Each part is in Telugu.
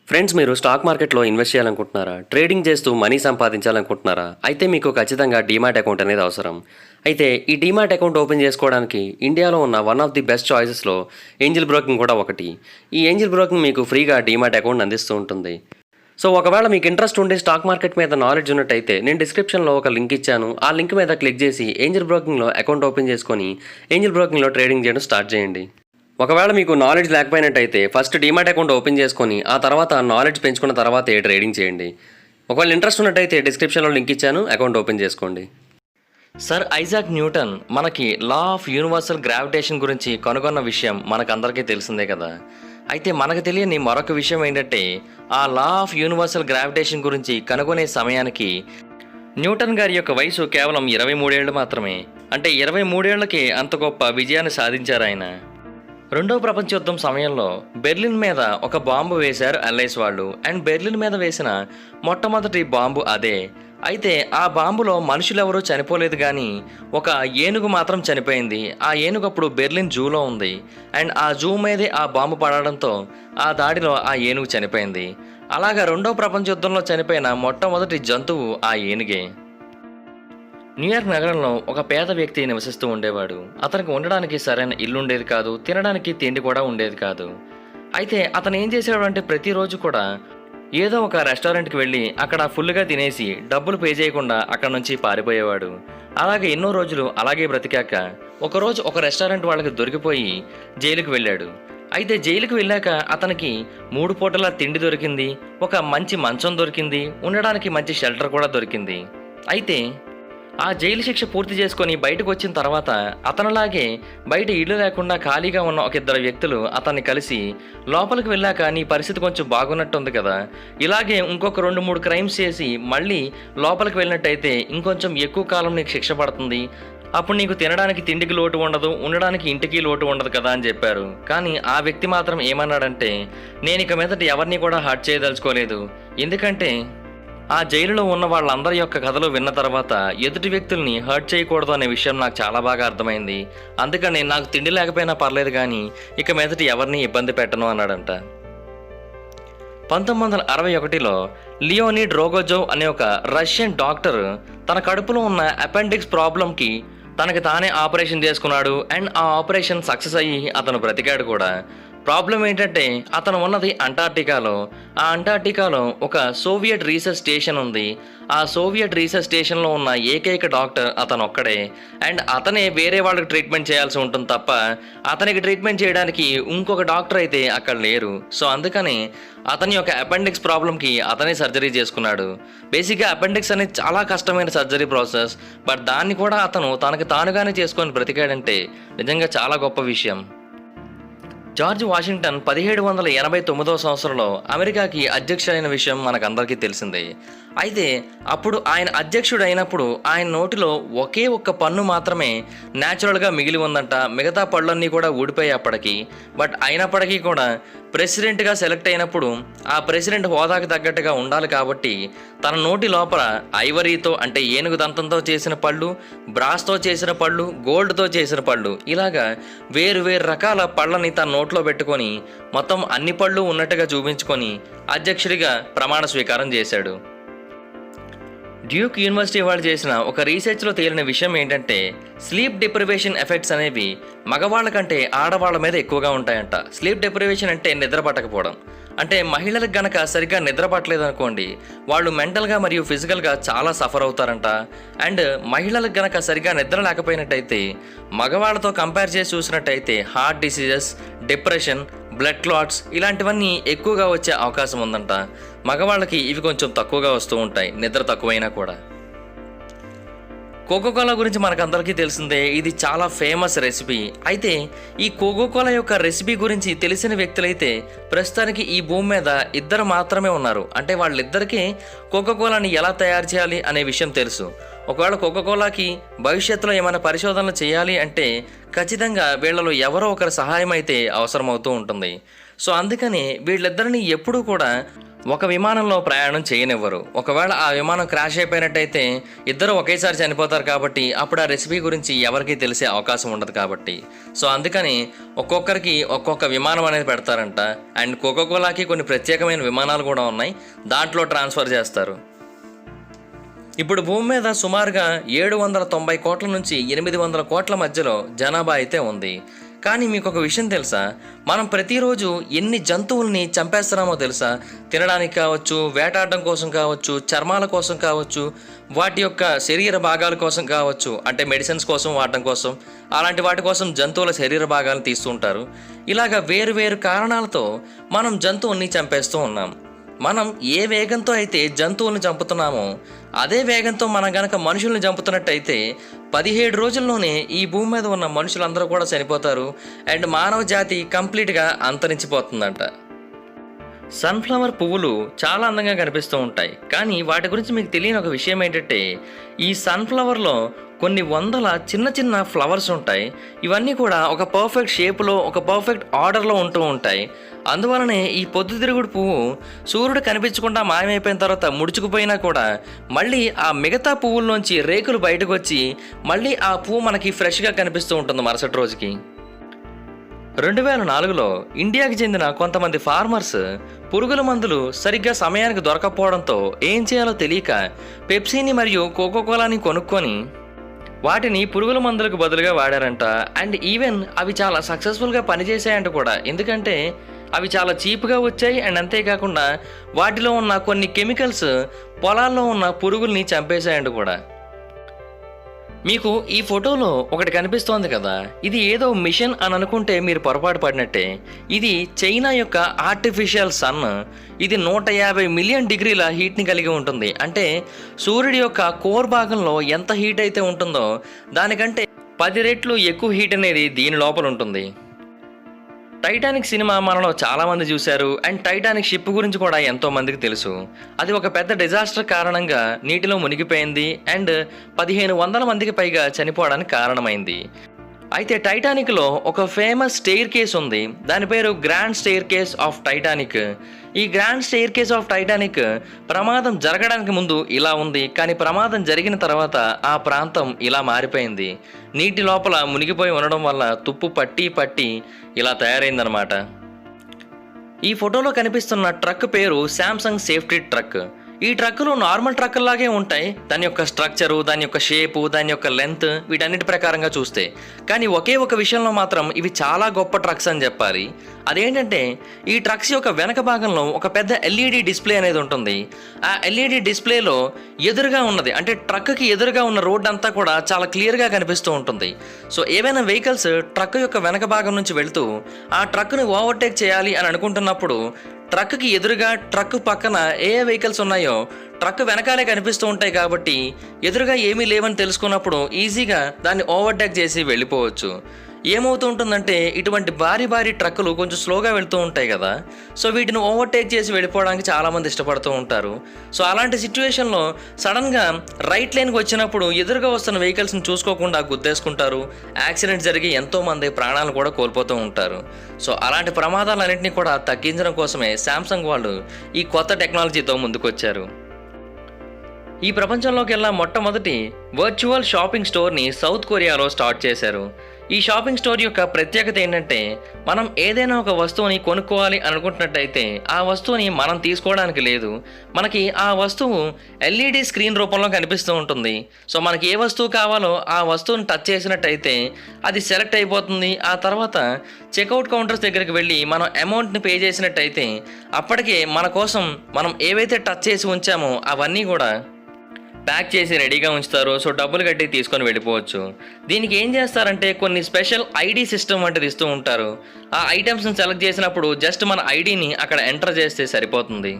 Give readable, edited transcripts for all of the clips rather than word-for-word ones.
ఫ్రెండ్స్, మీరు స్టాక్ మార్కెట్లో ఇన్వెస్ట్ చేయాలనుకుంటున్నారా? ట్రేడింగ్ చేస్తూ మనీ సంపాదించాలనుకుంటున్నారా? అయితే మీకు ఖచ్చితంగా డీమ్యాట్ అకౌంట్ అనేది అవసరం. అయితే ఈ డీమ్యాట్ అకౌంట్ ఓపెన్ చేసుకోవడానికి ఇండియాలో ఉన్న వన్ ఆఫ్ ది బెస్ట్ చాయిసెస్లో ఏంజిల్ బ్రోకింగ్ కూడా ఒకటి. ఈ ఏంజిల్ బ్రోకింగ్ మీకు ఫ్రీగా డీమ్యాట్ అకౌంట్ అందిస్తూ ఉంటుంది. సో ఒకవేళ మీకు ఇంట్రెస్ట్ ఉండి స్టాక్ మార్కెట్ మీద నాలెడ్జ్ ఉన్నట్టయితే నేను డిస్క్రిప్షన్లో ఒక లింక్ ఇచ్చాను. ఆ లింక్ మీద క్లిక్ చేసి ఏంజిల్ బ్రోకింగ్లో అకౌంట్ ఓపెన్ చేసుకొని ఏంజిల్ బ్రోకింగ్లో ట్రేడింగ్ చేయడం స్టార్ట్ చేయండి. ఒకవేళ మీకు నాలెడ్జ్ లేకపోయినట్టయితే ఫస్ట్ డీమ్యాట్ అకౌంట్ ఓపెన్ చేసుకొని ఆ తర్వాత నాలెడ్జ్ పెంచుకున్న తర్వాతే ట్రేడింగ్ చేయండి. ఒకవేళ ఇంట్రెస్ట్ ఉన్నట్టయితే డిస్క్రిప్షన్లో లింక్ ఇచ్చాను, అకౌంట్ ఓపెన్ చేసుకోండి. సర్ ఐజాక్ న్యూటన్ మనకి లా ఆఫ్ యూనివర్సల్ గ్రావిటేషన్ గురించి కనుగొన్న విషయం మనకందరికీ తెలిసిందే కదా. అయితే మనకు తెలియని మరొక విషయం ఏంటంటే ఆ లా ఆఫ్ యూనివర్సల్ గ్రావిటేషన్ గురించి కనుగొనే సమయానికి న్యూటన్ గారి యొక్క వయసు కేవలం 23 ఏళ్ళు మాత్రమే. అంటే 23 ఏళ్లకే అంత గొప్ప విజయాన్ని సాధించారు ఆయన. రెండవ ప్రపంచ యుద్ధం సమయంలో బెర్లిన్ మీద ఒక బాంబు వేశారు అల్లైస్ వాళ్ళు. అండ్ బెర్లిన్ మీద వేసిన మొట్టమొదటి బాంబు అదే. అయితే ఆ బాంబులో మనుషులెవరూ చనిపోలేదు, కానీ ఒక ఏనుగు మాత్రం చనిపోయింది. ఆ ఏనుగు అప్పుడు బెర్లిన్ జూలో ఉంది. అండ్ ఆ జూ మీదే ఆ బాంబు పడడంతో ఆ దాడిలో ఆ ఏనుగు చనిపోయింది. అలాగా రెండవ ప్రపంచ యుద్ధంలో చనిపోయిన మొట్టమొదటి జంతువు ఆ ఏనుగే. న్యూయార్క్ నగరంలో ఒక పేద వ్యక్తి నివసిస్తూ ఉండేవాడు. అతనికి ఉండడానికి సరైన ఇల్లు ఉండేది కాదు, తినడానికి తిండి కూడా ఉండేది కాదు. అయితే అతను ఏం చేసేవాడు అంటే ప్రతిరోజు కూడా ఏదో ఒక రెస్టారెంట్కి వెళ్ళి అక్కడ ఫుల్గా తినేసి డబ్బులు పే చేయకుండా అక్కడ నుంచి పారిపోయేవాడు. అలాగే ఎన్నో రోజులు అలాగే బ్రతికాక ఒకరోజు ఒక రెస్టారెంట్ వాళ్ళకి దొరికిపోయి జైలుకి వెళ్ళాడు. అయితే జైలుకి వెళ్ళాక అతనికి 3 పూటల తిండి దొరికింది, ఒక మంచి మంచం దొరికింది, ఉండడానికి మంచి షెల్టర్ కూడా దొరికింది. అయితే ఆ జైలు శిక్ష పూర్తి చేసుకొని బయటకు వచ్చిన తర్వాత అతనిలాగే బయట ఇల్లు లేకుండా ఖాళీగా ఉన్న ఒక 2 వ్యక్తులు అతన్ని కలిసి లోపలికి వెళ్ళాక నీ పరిస్థితి కొంచెం బాగున్నట్టుంది కదా, ఇలాగే ఇంకొక 2-3 క్రైమ్స్ చేసి మళ్ళీ లోపలికి వెళ్ళినట్టయితే ఇంకొంచెం ఎక్కువ కాలం నీకు శిక్ష పడుతుంది, అప్పుడు నీకు తినడానికి తిండికి లోటు ఉండదు, ఉండడానికి ఇంటికి లోటు ఉండదు కదా అని చెప్పారు. కానీ ఆ వ్యక్తి మాత్రం ఏమన్నాడంటే నేను ఇక మీదట ఎవరిని కూడా హర్ట్ చేయదలుచుకోలేదు, ఎందుకంటే ఆ జైలులో ఉన్న వాళ్ళందరి యొక్క కథలు విన్న తర్వాత ఎదుటి వ్యక్తుల్ని హర్ట్ చేయకూడదు అనే విషయం నాకు చాలా బాగా అర్థమైంది. అందుకని నాకు తిండి లేకపోయినా పర్లేదు, కానీ ఇక మీదటి ఎవరిని ఇబ్బంది పెట్టను అన్నాడంట. 1961లో లియోనిడ్ రోగోజోవ్ అనే ఒక రష్యన్ డాక్టర్ తన కడుపులో ఉన్న అపెండిక్స్ ప్రాబ్లంకి తనకి తానే ఆపరేషన్ చేసుకున్నాడు. అండ్ ఆ ఆపరేషన్ సక్సెస్ అయ్యి అతను బ్రతికాడు కూడా. ప్రాబ్లం ఏంటంటే అతను ఉన్నది అంటార్టికాలో. ఆ అంటార్టికాలో ఒక సోవియట్ రీసెర్చ్ స్టేషన్ ఉంది. ఆ సోవియట్ రీసెర్చ్ స్టేషన్లో ఉన్న ఏకైక డాక్టర్ అతను ఒక్కడే. అండ్ అతనే వేరే వాళ్ళకి ట్రీట్మెంట్ చేయాల్సి ఉంటుంది తప్ప అతనికి ట్రీట్మెంట్ చేయడానికి ఇంకొక డాక్టర్ అయితే అక్కడ లేరు. సో అందుకని అతని యొక్క అపెండిక్స్ ప్రాబ్లంకి అతనే సర్జరీ చేసుకున్నాడు. బేసిక్గా అపెండిక్స్ అనేది చాలా కష్టమైన సర్జరీ ప్రాసెస్. బట్ దాన్ని కూడా అతను తనకు తానుగానే చేసుకొని బ్రతికాడంటే నిజంగా చాలా గొప్ప విషయం. జార్జ్ వాషింగ్టన్ 1789వ సంవత్సరంలో అమెరికాకి అధ్యక్షుడైన విషయం మనకందరికీ తెలిసిందే. అయితే అప్పుడు ఆయన అధ్యక్షుడు అయినప్పుడు ఆయన నోటిలో ఒకే ఒక్క పన్ను మాత్రమే న్యాచురల్గా మిగిలి ఉందంట. మిగతా పళ్ళన్నీ కూడా ఊడిపోయాయి అప్పటికి. బట్ అయినప్పటికీ కూడా ప్రెసిడెంట్గా సెలెక్ట్ అయినప్పుడు ఆ ప్రెసిడెంట్ హోదాకు తగ్గట్టుగా ఉండాలి కాబట్టి తన నోటి లోపల ఐవరీతో అంటే ఏనుగు దంతంతో చేసిన పళ్ళు, బ్రాస్తో చేసిన పళ్ళు, గోల్డ్తో చేసిన పళ్ళు, ఇలాగా వేరు వేరు రకాల పళ్ళని తన నోట్లో పెట్టుకొని మొత్తం అన్ని పళ్ళు ఉన్నట్టుగా చూపించుకొని అధ్యక్షుడిగా ప్రమాణ స్వీకారం చేశాడు. డ్యూక్ యూనివర్సిటీ వాళ్ళు చేసిన ఒక రీసెర్చ్లో తేలిన విషయం ఏంటంటే స్లీప్ డిప్రివేషన్ ఎఫెక్ట్స్ అనేవి మగవాళ్ళ కంటే ఆడవాళ్ళ మీద ఎక్కువగా ఉంటాయంట. స్లీప్ డిప్రివేషన్ అంటే నిద్ర పట్టకపోవడం. అంటే మహిళలకు గనక సరిగ్గా నిద్ర పట్టలేదు అనుకోండి, వాళ్ళు మెంటల్గా మరియు ఫిజికల్గా చాలా సఫర్ అవుతారంట. అండ్ మహిళలకు గనక సరిగ్గా నిద్ర లేకపోయినట్టయితే మగవాళ్ళతో కంపేర్ చేసి చూసినట్టయితే heart diseases, depression, blood clots ఇలాంటివన్నీ ఎక్కువగా వచ్చే అవకాశం ఉందంట. మగవాళ్ళకి ఇవి కొంచెం తక్కువగా వస్తూ ఉంటాయి, నిద్ర తక్కువైనా కూడా. కోకోకోలా గురించి మనకందరికీ తెలిసిందే, ఇది చాలా ఫేమస్ రెసిపీ. అయితే ఈ కోకోకోలా యొక్క రెసిపీ గురించి తెలిసిన వ్యక్తులైతే ప్రస్తుతానికి ఈ భూమి మీద 2 మాత్రమే ఉన్నారు. అంటే వాళ్ళిద్దరికీ కోకోకోలాని ఎలా తయారు చేయాలి అనే విషయం తెలుసు. ఒకవేళ కోకోకోలాకి భవిష్యత్తులో ఏమైనా పరిశోధనలు చేయాలి అంటే ఖచ్చితంగా వీళ్ళలో ఎవరో ఒకరి సహాయం అయితే అవసరమవుతూ ఉంటుంది. సో అందుకని వీళ్ళిద్దరిని ఎప్పుడూ కూడా ఒక విమానంలో ప్రయాణం చేయనివ్వరు. ఒకవేళ ఆ విమానం క్రాష్ అయిపోయినట్టయితే ఇద్దరు ఒకేసారి చనిపోతారు కాబట్టి అప్పుడు ఆ రెసిపీ గురించి ఎవరికీ తెలిసే అవకాశం ఉండదు కాబట్టి. సో అందుకని ఒక్కొక్కరికి ఒక్కొక్క విమానం అనేది పెడతారంట. అండ్ కోకోకోలాకి కొన్ని ప్రత్యేకమైన విమానాలు కూడా ఉన్నాయి, దాంట్లో ట్రాన్స్ఫర్ చేస్తారు. ఇప్పుడు భూమి మీద సుమారుగా 790 కోట్ల నుంచి 800 కోట్ల మధ్యలో జనాభా అయితే ఉంది. కానీ మీకు ఒక విషయం తెలుసా, మనం ప్రతిరోజు ఎన్ని జంతువుల్ని చంపేస్తున్నామో తెలుసా? తినడానికి కావచ్చు, వేటాడడం కోసం కావచ్చు, చర్మాల కోసం కావచ్చు, వాటి యొక్క శరీర భాగాల కోసం కావచ్చు, అంటే మెడిసిన్స్ కోసం వాడడం కోసం, అలాంటి వాటి కోసం జంతువుల శరీర భాగాలను తీస్తుంటారు. ఇలాగ వేరు వేరు కారణాలతో మనం జంతువుల్ని చంపేస్తూ ఉన్నాం. మనం ఏ వేగంతో అయితే జంతువులను చంపుతున్నామో అదే వేగంతో మనం గనక మనుషుల్ని చంపుతున్నట్టయితే 17 రోజుల్లోనే ఈ భూమి మీద ఉన్న మనుషులందరూ కూడా చనిపోతారు అండ్ మానవ జాతి కంప్లీట్గా అంతరించిపోతుందంట. సన్ఫ్లవర్ పువ్వులు చాలా అందంగా కనిపిస్తూ ఉంటాయి, కానీ వాటి గురించి మీకు తెలియని ఒక విషయం ఏంటంటే ఈ సన్ఫ్లవర్లో కొన్ని వందల చిన్న చిన్న ఫ్లవర్స్ ఉంటాయి. ఇవన్నీ కూడా ఒక పర్ఫెక్ట్ షేప్లో, ఒక పర్ఫెక్ట్ ఆర్డర్లో ఉంటూ ఉంటాయి. అందువలనే ఈ పొద్దుతిరుగుడు పువ్వు సూర్యుడు కనిపించకుండా మాయమైపోయిన తర్వాత ముడుచుకుపోయినా కూడా మళ్ళీ ఆ మిగతా పువ్వుల్లోంచి రేకులు బయటకు వచ్చి మళ్ళీ ఆ పువ్వు మనకి ఫ్రెష్గా కనిపిస్తూ ఉంటుంది మరుసటి రోజుకి. 2004లో ఇండియాకి చెందిన కొంతమంది ఫార్మర్స్ పురుగుల మందులు సరిగ్గా సమయానికి దొరకపోవడంతో ఏం చేయాలో తెలియక పెప్సీని మరియు కోకోకోలాని కొనుక్కొని వాటిని పురుగుల మందులకు బదులుగా వాడారంట. అండ్ ఈవెన్ అవి చాలా సక్సెస్ఫుల్గా పనిచేసాయంట కూడా, ఎందుకంటే అవి చాలా చీప్గా వచ్చాయి. అండ్ అంతేకాకుండా వాటిలో ఉన్న కొన్ని కెమికల్స్ పొలాల్లో ఉన్న పురుగుల్ని చంపేశాయంట కూడా. మీకు ఈ ఫోటోలో ఒకటి కనిపిస్తోంది కదా, ఇది ఏదో మిషన్ అని అనుకుంటే మీరు పొరపాటు పడినట్టే. ఇది చైనా యొక్క ఆర్టిఫిషియల్ సన్. ఇది 150 మిలియన్ డిగ్రీల హీట్ని కలిగి ఉంటుంది. అంటే సూర్యుడి యొక్క కోర్ భాగంలో ఎంత హీట్ అయితే ఉంటుందో దానికంటే 10 రెట్లు ఎక్కువ హీట్ అనేది దీని లోపల ఉంటుంది. టైటానిక్ సినిమా మనలో చాలామంది చూశారు. అండ్ టైటానిక్ షిప్ గురించి కూడా ఎంతో మందికి తెలుసు. అది ఒక పెద్ద డిజాస్టర్ కారణంగా నీటిలో మునిగిపోయింది అండ్ 1500 మందికి పైగా చనిపోవడానికి కారణమైంది. అయితే టైటానిక్లో ఒక ఫేమస్ స్టెయిర్ కేస్ ఉంది, దాని పేరు grand staircase of Titanic. ఈ grand staircase of Titanic ప్రమాదం జరగడానికి ముందు ఇలా ఉంది, కానీ ప్రమాదం జరిగిన తర్వాత ఆ ప్రాంతం ఇలా మారిపోయింది. నీటి లోపల మునిగిపోయి ఉండడం వల్ల తుప్పు పట్టి పట్టి ఇలా తయారైందనమాట. ఈ ఫోటోలో కనిపిస్తున్న ట్రక్ పేరు శాంసంగ్ సేఫ్టీ ట్రక్. ఈ ట్రక్కులు నార్మల్ ట్రక్కులాగే ఉంటాయి, దాని యొక్క స్ట్రక్చరు, దాని యొక్క షేపు, దాని యొక్క లెంత్, వీటన్నిటి ప్రకారంగా చూస్తే. కానీ ఒకే ఒక విషయంలో మాత్రం ఇవి చాలా గొప్ప ట్రక్స్ అని చెప్పాలి. అదేంటంటే ఈ ట్రక్స్ యొక్క వెనక భాగంలో ఒక పెద్ద ఎల్ఈడి డిస్ప్లే అనేది ఉంటుంది. ఆ ఎల్ఈడి డిస్ప్లేలో ఎదురుగా ఉన్నది, అంటే ట్రక్కి ఎదురుగా ఉన్న రోడ్ అంతా కూడా చాలా క్లియర్గా కనిపిస్తూ ఉంటుంది. సో ఏవైనా వెహికల్స్ ట్రక్ యొక్క వెనక భాగం నుంచి వెళ్తూ ఆ ట్రక్ని ఓవర్టేక్ చేయాలి అని అనుకుంటున్నప్పుడు ట్రక్కి ఎదురుగా, ట్రక్ పక్కన ఏ వెహికల్స్ ఉన్నాయో ట్రక్ వెనకాలే కనిపిస్తూ ఉంటాయి. కాబట్టి ఎదురుగా ఏమీ లేవని తెలుసుకున్నప్పుడు ఈజీగా దాన్ని ఓవర్టేక్ చేసి వెళ్ళిపోవచ్చు. ఏమవుతూ ఉంటుందంటే ఇటువంటి భారీ భారీ ట్రక్కులు కొంచెం స్లోగా వెళ్తూ ఉంటాయి కదా, సో వీటిని ఓవర్టేక్ చేసి వెళ్ళిపోవడానికి చాలామంది ఇష్టపడుతూ ఉంటారు. సో అలాంటి సిచ్యువేషన్లో సడన్గా రైట్ లైన్కి వచ్చినప్పుడు ఎదురుగా వస్తున్న వెహికల్స్ని చూసుకోకుండా గుద్దేసుకుంటారు. యాక్సిడెంట్ జరిగి ఎంతోమంది ప్రాణాలు కూడా కోల్పోతూ ఉంటారు. సో అలాంటి ప్రమాదాలన్నింటినీ కూడా తగ్గించడం కోసమే శాంసంగ్ వాళ్ళు ఈ కొత్త టెక్నాలజీతో ముందుకొచ్చారు. ఈ ప్రపంచంలోకెల్లా మొట్టమొదటి వర్చువల్ షాపింగ్ స్టోర్ని సౌత్ కొరియాలో స్టార్ట్ చేశారు. ఈ షాపింగ్ స్టోర్ యొక్క ప్రత్యేకత ఏంటంటే మనం ఏదైనా ఒక వస్తువుని కొనుక్కోవాలి అనుకుంటున్నట్టయితే ఆ వస్తువుని మనం తీసుకోవడానికి లేదు, మనకి ఆ వస్తువు ఎల్ఈడి స్క్రీన్ రూపంలో కనిపిస్తూ ఉంటుంది. సో మనకి ఏ వస్తువు కావాలో ఆ వస్తువుని టచ్ చేసినట్టయితే అది సెలెక్ట్ అయిపోతుంది. ఆ తర్వాత చెక్అవుట్ కౌంటర్స్ దగ్గరికి వెళ్ళి మనం అమౌంట్ని పే చేసినట్టయితే అప్పటికే మన కోసం మనం ఏవైతే టచ్ చేసి ఉంచామో అవన్నీ కూడా ప్యాక్ చేసి రెడీగా ఉంచుతారు. సో డబ్బులు కట్టి తీసుకొని వెళ్ళిపోవచ్చు. దీనికి ఏం చేస్తారంటే కొన్ని స్పెషల్ ఐడి సిస్టమ్ వంటిది ఇస్తూ ఉంటారు. ఆ ఐటమ్స్ని సెలెక్ట్ చేసినప్పుడు జస్ట్ మన ఐడిని అక్కడ ఎంటర్ చేస్తే సరిపోతుంది.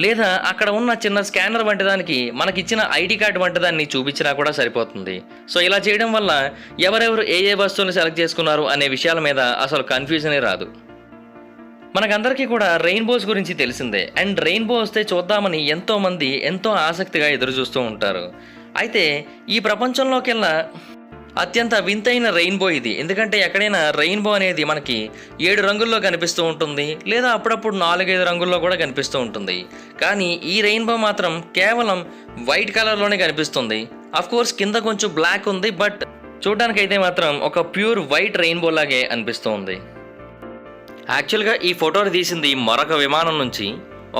లేదా అక్కడ ఉన్న చిన్న స్కానర్ వంటి దానికి మనకిచ్చిన ఐడి కార్డు వంటి దాన్ని చూపించినా కూడా సరిపోతుంది. సో ఇలా చేయడం వల్ల ఎవరెవరు ఏ వస్తువులు సెలెక్ట్ చేసుకున్నారు అనే విషయాల మీద అసలు కన్ఫ్యూజనే రాదు. మనకందరికీ కూడా రెయిన్బోస్ గురించి తెలిసిందే. అండ్ రెయిన్బో వస్తే చూద్దామని ఎంతోమంది ఎంతో ఆసక్తిగా ఎదురు చూస్తూ ఉంటారు. అయితే ఈ ప్రపంచంలోకెల్లా అత్యంత వింతైన రెయిన్బో ఇది. ఎందుకంటే ఎక్కడైనా రెయిన్బో అనేది మనకి 7 రంగుల్లో కనిపిస్తూ ఉంటుంది, లేదా అప్పుడప్పుడు 4-5 రంగుల్లో కూడా కనిపిస్తూ ఉంటుంది. కానీ ఈ రెయిన్బో మాత్రం కేవలం వైట్ కలర్లోనే కనిపిస్తుంది. కోర్స్ కింద కొంచెం బ్లాక్ ఉంది, బట్ చూడడానికైతే మాత్రం ఒక ప్యూర్ వైట్ రెయిన్బో లాగే అనిపిస్తూ ఉంది. యాక్చువల్గా ఈ ఫోటోని తీసింది మరొక విమానం నుంచి.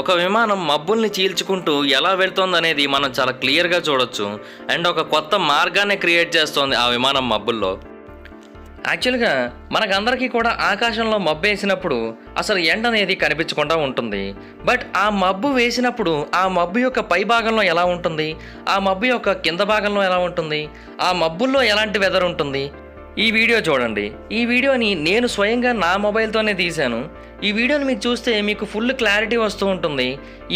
ఒక విమానం మబ్బుల్ని చీల్చుకుంటూ ఎలా వెళ్తోందనేది మనం చాలా క్లియర్గా చూడొచ్చు. అండ్ ఒక కొత్త మార్గాన్ని క్రియేట్ చేస్తోంది ఆ విమానం మబ్బుల్లో. యాక్చువల్గా మనకందరికీ కూడా ఆకాశంలో మబ్బు వేసినప్పుడు అసలు ఎండ అనేది కనిపించకుండా ఉంటుంది. బట్ ఆ మబ్బు వేసినప్పుడు ఆ మబ్బు యొక్క పై భాగంలో ఎలా ఉంటుంది, ఆ మబ్బు యొక్క కింద భాగంలో ఎలా ఉంటుంది, ఆ మబ్బుల్లో ఎలాంటి వెదర్ ఉంటుంది, ఈ వీడియో చూడండి. ఈ వీడియోని నేను స్వయంగా నా మొబైల్తోనే తీశాను. ఈ వీడియోని మీరు చూస్తే మీకు ఫుల్ క్లారిటీ వస్తూ ఉంటుంది.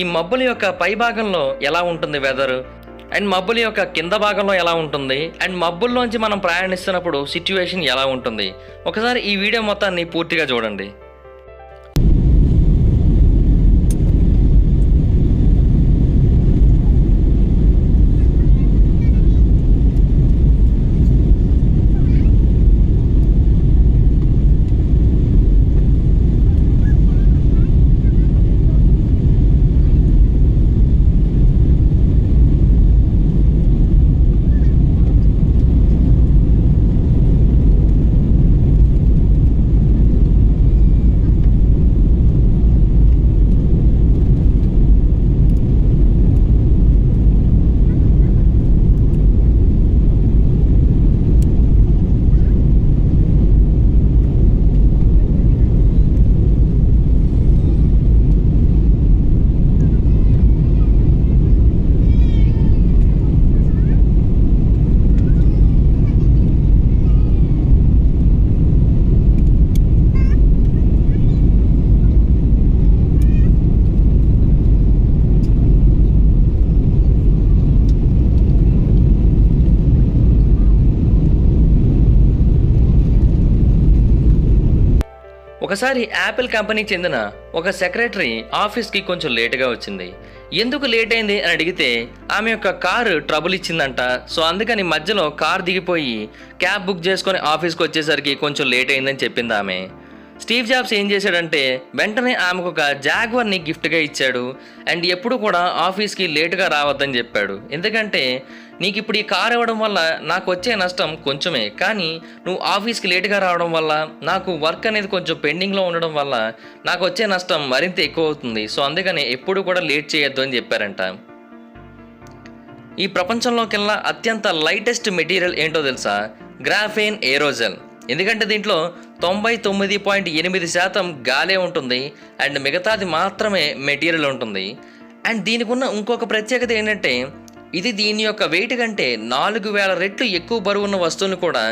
ఈ మబ్బుల యొక్క పై భాగంలో ఎలా ఉంటుంది వెదర్, అండ్ మబ్బుల యొక్క కింద భాగంలో ఎలా ఉంటుంది, అండ్ మబ్బుల్లోంచి మనం ప్రయాణిస్తున్నప్పుడు సిచ్యువేషన్ ఎలా ఉంటుంది. ఒకసారి ఈ వీడియో మొత్తాన్ని పూర్తిగా చూడండి. ఒకసారి యాపిల్ కంపెనీకి చెందిన ఒక సెక్రటరీ ఆఫీస్కి కొంచెం లేటుగా వచ్చింది. ఎందుకు లేట్ అయింది అని అడిగితే ఆమె యొక్క కారు ట్రబుల్ ఇచ్చిందంట. సో అందుకని మధ్యలో కార్ దిగిపోయి క్యాబ్ బుక్ చేసుకొని ఆఫీస్కి వచ్చేసరికి కొంచెం లేట్ అయిందని చెప్పింది ఆమె. స్టీవ్ జాబ్స్ ఏం చేశాడంటే వెంటనే ఆమెకు ఒక జాగ్వర్ని గిఫ్ట్గా ఇచ్చాడు. అండ్ ఎప్పుడు కూడా ఆఫీస్కి లేటుగా రావద్దని చెప్పాడు. ఎందుకంటే నీకు ఇప్పుడు ఈ కార్ ఇవ్వడం వల్ల నాకు వచ్చే నష్టం కొంచెమే, కానీ నువ్వు ఆఫీస్కి లేటుగా రావడం వల్ల, నాకు వర్క్ అనేది కొంచెం పెండింగ్లో ఉండడం వల్ల నాకు వచ్చే నష్టం మరింత ఎక్కువ అవుతుంది. సో అందుకని ఎప్పుడు కూడా లేట్ చేయొద్దు అని చెప్పారంట. ఈ ప్రపంచంలోకెల్లా అత్యంత లైటెస్ట్ మెటీరియల్ ఏంటో తెలుసా? గ్రాఫేన్ ఏరోజెల్. ఎందుకంటే దీంట్లో 99.8% గాలే ఉంటుంది అండ్ మిగతాది మాత్రమే మెటీరియల్ ఉంటుంది. అండ్ దీనికి ఉన్న ఇంకొక ప్రత్యేకత ఏంటంటే ఇది దీని యొక్క వెయిట్ కంటే 4000 రెట్లు ఎక్కువ బరువు ఉన్న వస్తువుని కూడా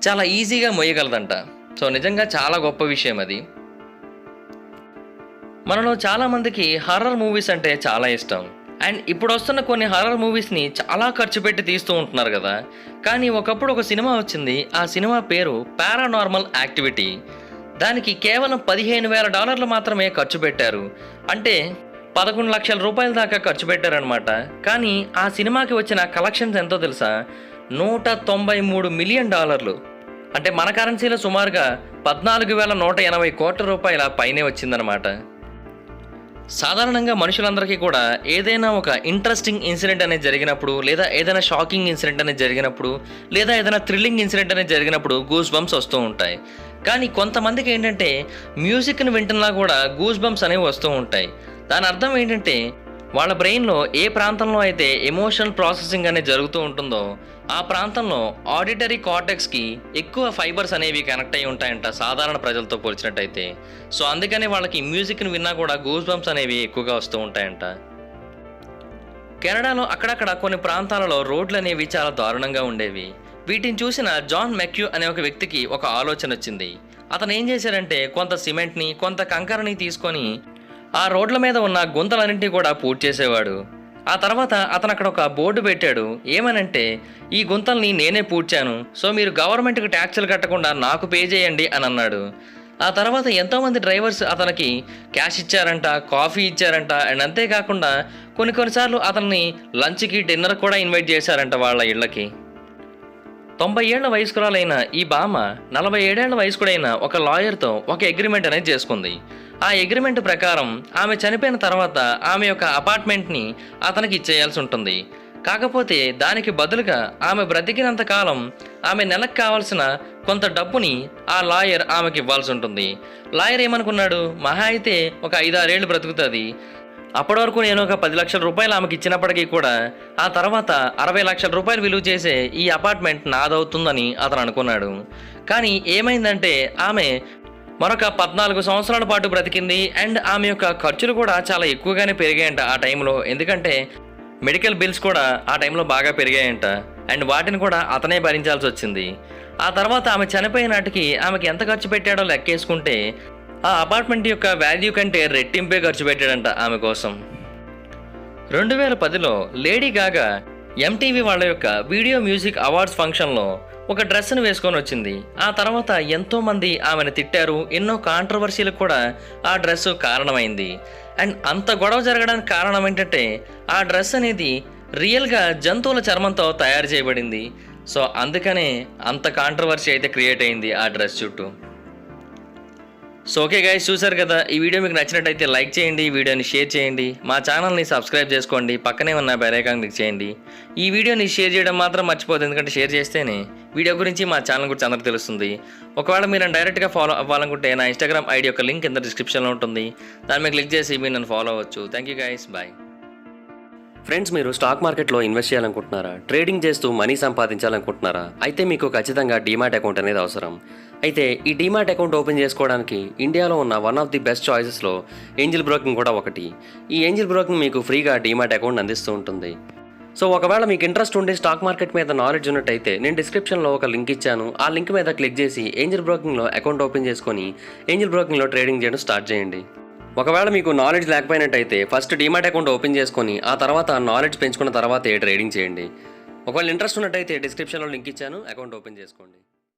చాలా ఈజీగా మోయగలదంట. సో నిజంగా చాలా గొప్ప విషయం అది. మనలో చాలామందికి హర్రర్ మూవీస్ అంటే చాలా ఇష్టం. అండ్ ఇప్పుడు వస్తున్న కొన్ని హర్రర్ మూవీస్ని చాలా ఖర్చు పెట్టి తీస్తూ ఉంటున్నారు కదా. కానీ ఒకప్పుడు ఒక సినిమా వచ్చింది. ఆ సినిమా పేరు పారానార్మల్ యాక్టివిటీ. దానికి కేవలం $15,000 మాత్రమే ఖర్చు పెట్టారు. అంటే 11 లక్షల రూపాయల దాకా ఖర్చు పెట్టారనమాట. కానీ ఆ సినిమాకి వచ్చిన కలెక్షన్స్ ఎంతో తెలుసా? $193 మిలియన్. అంటే మన కరెన్సీలో సుమారుగా 14,180 కోట్ల రూపాయల పైనే వచ్చిందనమాట. సాధారణంగా మనుషులందరికీ కూడా ఏదైనా ఒక ఇంట్రెస్టింగ్ ఇన్సిడెంట్ అనేది జరిగినప్పుడు, లేదా ఏదైనా షాకింగ్ ఇన్సిడెంట్ అనేది జరిగినప్పుడు, లేదా ఏదైనా థ్రిల్లింగ్ ఇన్సిడెంట్ అనేది జరిగినప్పుడు గూస్ బంప్స్ వస్తూ ఉంటాయి. కానీ కొంతమందికి ఏంటంటే మ్యూజిక్ని వింటున్నా కూడా గూస్ బంప్స్ అనేవి వస్తూ ఉంటాయి. దాని అర్థం ఏంటంటే వాళ్ళ బ్రెయిన్లో ఏ ప్రాంతంలో అయితే ఎమోషనల్ ప్రాసెసింగ్ అనేది జరుగుతూ ఉంటుందో ఆ ప్రాంతంలో ఆడిటరీ కార్టెక్స్కి ఎక్కువ ఫైబర్స్ అనేవి కనెక్ట్ అయి ఉంటాయంట సాధారణ ప్రజలతో పోల్చినట్టయితే. సో అందుకనే వాళ్ళకి మ్యూజిక్ని విన్నా కూడా గూస్ బంప్స్ అనేవి ఎక్కువగా వస్తూ ఉంటాయంట. కెనడాలో అక్కడక్కడ కొన్ని ప్రాంతాలలో రోడ్లు అనేవి చాలా దారుణంగా ఉండేవి. వీటిని చూసిన జాన్ మెక్యూ అనే ఒక వ్యక్తికి ఒక ఆలోచన వచ్చింది. అతను ఏం చేశాడంటే కొంత సిమెంట్ని, కొంత కంకరని తీసుకొని ఆ రోడ్ల మీద ఉన్న గుంతలన్నింటినీ కూడా పూర్తి చేసేవాడు. ఆ తర్వాత అతను అక్కడ ఒక బోర్డు పెట్టాడు. ఏమనంటే ఈ గుంతల్ని నేనే పూడ్చాను, సో మీరు గవర్నమెంట్కి ట్యాక్సులు కట్టకుండా నాకు పే చేయండి అని అన్నాడు. ఆ తర్వాత ఎంతోమంది డ్రైవర్స్ అతనికి క్యాష్ ఇచ్చారంట, కాఫీ ఇచ్చారంట. అండ్ అంతేకాకుండా కొన్నిసార్లు అతన్ని లంచ్కి, డిన్నర్ కూడా ఇన్వైట్ చేశారంట వాళ్ళ ఇళ్ళకి. 90 ఏళ్ల వయస్కురాలైన ఈ బామ్మ 47 ఏళ్ల వయస్కుడైన ఒక లాయర్తో ఒక అగ్రిమెంట్ అనేది చేసుకుంది. ఆ అగ్రిమెంట్ ప్రకారం ఆమె చనిపోయిన తర్వాత ఆమె యొక్క అపార్ట్మెంట్ని అతనికి ఇచ్చేయాల్సి ఉంటుంది. కాకపోతే దానికి బదులుగా ఆమె బ్రతికినంత కాలం ఆమె నెలకు కావాల్సిన కొంత డబ్బుని ఆ లాయర్ ఆమెకి ఇవ్వాల్సి ఉంటుంది. లాయర్ ఏమనుకున్నాడు, మహా అయితే ఒక 5-6 ఏళ్ళు బ్రతుకుతుంది, అప్పటి వరకు నేను ఒక 10 లక్షల రూపాయలు ఆమెకి ఇచ్చినప్పటికీ కూడా ఆ తర్వాత 60 లక్షల రూపాయలు విలువ చేసే ఈ అపార్ట్మెంట్ నాదవుతుందని అతను అనుకున్నాడు. కానీ ఏమైందంటే ఆమె మరొక 14 సంవత్సరాల పాటు బ్రతికింది. అండ్ ఆమె యొక్క ఖర్చులు కూడా చాలా ఎక్కువగానే పెరిగాయంట ఆ టైంలో. ఎందుకంటే మెడికల్ బిల్స్ కూడా ఆ టైంలో బాగా పెరిగాయంట. అండ్ వాటిని కూడా అతనే భరించాల్సి వచ్చింది. ఆ తర్వాత ఆమె చనిపోయిన నాటికి ఆమెకి ఎంత ఖర్చు పెట్టాడో లెక్కేసుకుంటే ఆ అపార్ట్మెంట్ యొక్క వాల్యూ కంటే రెట్టింపే ఖర్చు పెట్టాడంట ఆమె కోసం. 2010లో లేడీ గాగా ఎంటీవీ వాళ్ళ యొక్క వీడియో మ్యూజిక్ అవార్డ్స్ ఫంక్షన్లో ఒక డ్రెస్ను వేసుకొని వచ్చింది. ఆ తర్వాత ఎంతోమంది ఆమెను తిట్టారు, ఎన్నో కాంట్రవర్సీలకు కూడా ఆ డ్రెస్ కారణమైంది. అండ్ అంత గొడవ జరగడానికి కారణం ఏంటంటే ఆ డ్రెస్ అనేది రియల్గా జంతువుల చర్మంతో తయారు చేయబడింది. సో అందుకనే అంత కాంట్రవర్సీ అయితే క్రియేట్ అయింది ఆ డ్రెస్ చుట్టూ. సో ఓకే గైస్, చూసారు కదా. ఈ వీడియో మీకు నచ్చినట్టయితే లైక్ చేయండి, ఈ వీడియోని షేర్ చేయండి, మా ఛానల్ని సబ్స్క్రైబ్ చేసుకోండి, పక్కనే ఉన్న బెల్ ఐకాన్ క్లిక్ చేయండి. ఈ వీడియోని షేర్ చేయడం మాత్రం మర్చిపోదు, ఎందుకంటే షేర్ చేస్తేనే వీడియో గురించి మా ఛానల్ గురించి అందరికీ తెలుస్తుంది. ఒకవేళ మీరు డైరెక్ట్గా ఫాలో అవ్వాలనుకుంటే నా ఇన్స్టాగ్రామ్ ఐడి యొక్క లింక్ కింద డిస్క్రిప్షన్లో ఉంటుంది, దాని మీద క్లిక్ చేసి మీరు నన్ను ఫాలో అవ్వచ్చు. Thank you guys, bye. Friends, మీరు స్టాక్ మార్కెట్లో ఇన్వెస్ట్ చేయాలనుకుంటున్నారా? ట్రేడింగ్ చేస్తూ మనీ సంపాదించాలనుకుంటున్నారా? అయితే మీకు ఖచ్చితంగా డీమాట్ అకౌంట్ అనేది అవసరం. అయితే ఈ డీమాట్ అకౌంట్ ఓపెన్ చేసుకోవడానికి ఇండియాలో ఉన్న వన్ ఆఫ్ ది బెస్ట్ చాయిసెస్లో ఏంజిల్ బ్రోకింగ్ కూడా ఒకటి. ఈ ఏంజిల్ బ్రోకింగ్ మీకు ఫ్రీగా డీమాట్ అకౌంట్ అందిస్తూ ఉంటుంది. సో ఒకవేళ మీకు ఇంట్రెస్ట్ ఉండి స్టాక్ మార్కెట్ మీద నాలెడ్జ్ ఉన్నట్టయితే నేను డిస్క్రిప్షన్లో ఒక లింక్ ఇచ్చాను. ఆ లింక్ మీద క్లిక్ చేసి ఏంజిల్ బ్రోకింగ్లో అకౌంట్ ఓపెన్ చేసుకొని ఏంజిల్ బ్రోకింగ్లో ట్రేడింగ్ చేయడం స్టార్ట్ చేయండి. ఒకవేళ మీకు నాలెడ్జ్ లేకపోయినట్టయితే ఫస్ట్ డీమాట్ అకౌంట్ ఓపెన్ చేసుకొని ఆ తర్వాత నాలెడ్జ్ పెంచుకున్న తర్వాతే ట్రేడింగ్ చేయండి. ఒకవేళ ఇంట్రెస్ట్ ఉన్నట్టయితే డిస్క్రిప్షన్లో లింక్ ఇచ్చాను, అకౌంట్ ఓపెన్ చేసుకోండి.